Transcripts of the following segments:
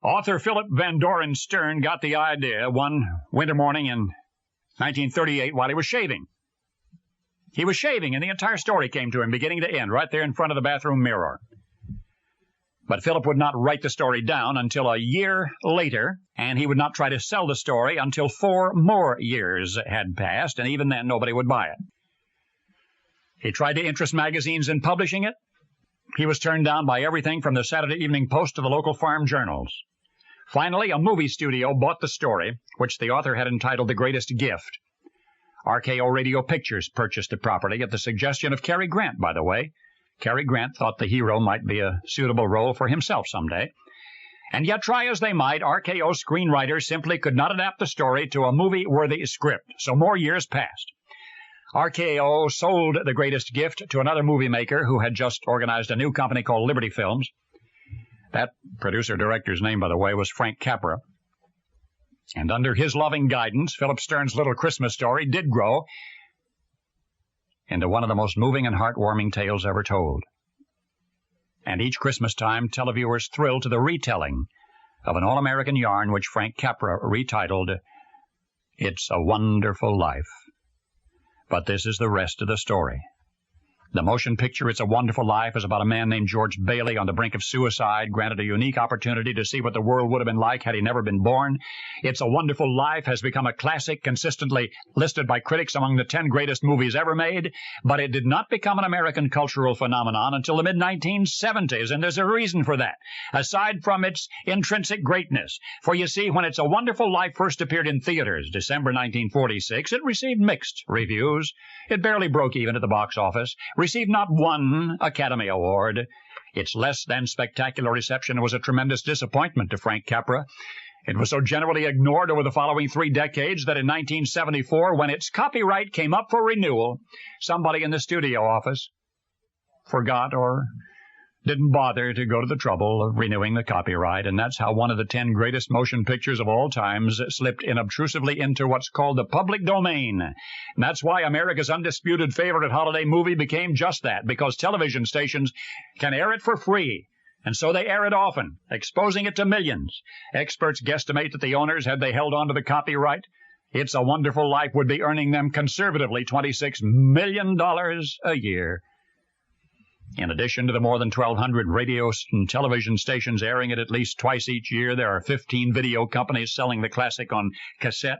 Author Philip Van Doren Stern got the idea one winter morning in 1938 while he was shaving. He was shaving, and the entire story came to him beginning to end right there in front of the bathroom mirror. But Philip would not write the story down until a year later, and he would not try to sell the story until 4 more years had passed, and even then nobody would buy it. He tried to interest magazines in publishing it. He was turned down by everything from the Saturday Evening Post to the local farm journals. Finally, a movie studio bought the story, which the author had entitled The Greatest Gift. RKO Radio Pictures purchased the property at the suggestion of Cary Grant, by the way. Cary Grant thought the hero might be a suitable role for himself someday. And yet, try as they might, RKO screenwriters simply could not adapt the story to a movie-worthy script, so more years passed. RKO sold The Greatest Gift to another movie maker who had just organized a new company called Liberty Films. That producer-director's name, by the way, was Frank Capra. And under his loving guidance, Philip Stern's Little Christmas Story did grow into one of the most moving and heartwarming tales ever told. And each Christmas time, televiewers thrilled to the retelling of an all-American yarn which Frank Capra retitled, It's a Wonderful Life. But this is the rest of the story. The motion picture, It's a Wonderful Life, is about a man named George Bailey on the brink of suicide, granted a unique opportunity to see what the world would have been like had he never been born. It's a Wonderful Life has become a classic, consistently listed by critics among the 10 greatest movies ever made, but it did not become an American cultural phenomenon until the mid-1970s, and there's a reason for that, aside from its intrinsic greatness. For you see, when It's a Wonderful Life first appeared in theaters, December 1946, it received mixed reviews. It barely broke even at the box office, received not one Academy Award. Its less than spectacular reception was a tremendous disappointment to Frank Capra. It was so generally ignored over the following 3 decades that in 1974, when its copyright came up for renewal, somebody in the studio office forgot or didn't bother to go to the trouble of renewing the copyright, and that's how one of the 10 greatest motion pictures of all times slipped inobtrusively into what's called the public domain. And that's why America's undisputed favorite holiday movie became just that, because television stations can air it for free, and so they air it often, exposing it to millions. Experts guesstimate that the owners, had they held on to the copyright, It's a Wonderful Life would be earning them conservatively $26 million a year. In addition to the more than 1,200 radio and television stations airing it at least twice each year, there are 15 video companies selling the classic on cassette.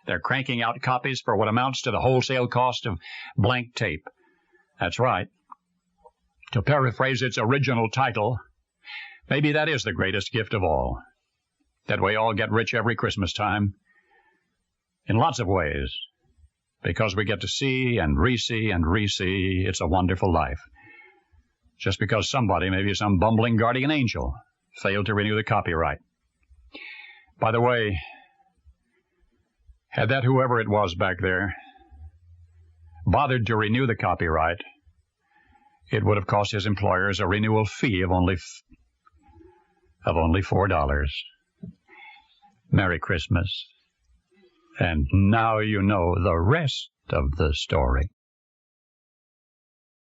They're cranking out copies for what amounts to the wholesale cost of blank tape. That's right. To paraphrase its original title, maybe that is the greatest gift of all. That we all get rich every Christmas time. In lots of ways. Because we get to see and re-see and re-see It's a Wonderful Life. Just because somebody, maybe some bumbling guardian angel, failed to renew the copyright. By the way, had that whoever it was back there bothered to renew the copyright, it would have cost his employers a renewal fee of only $4. Merry Christmas. And now you know the rest of the story.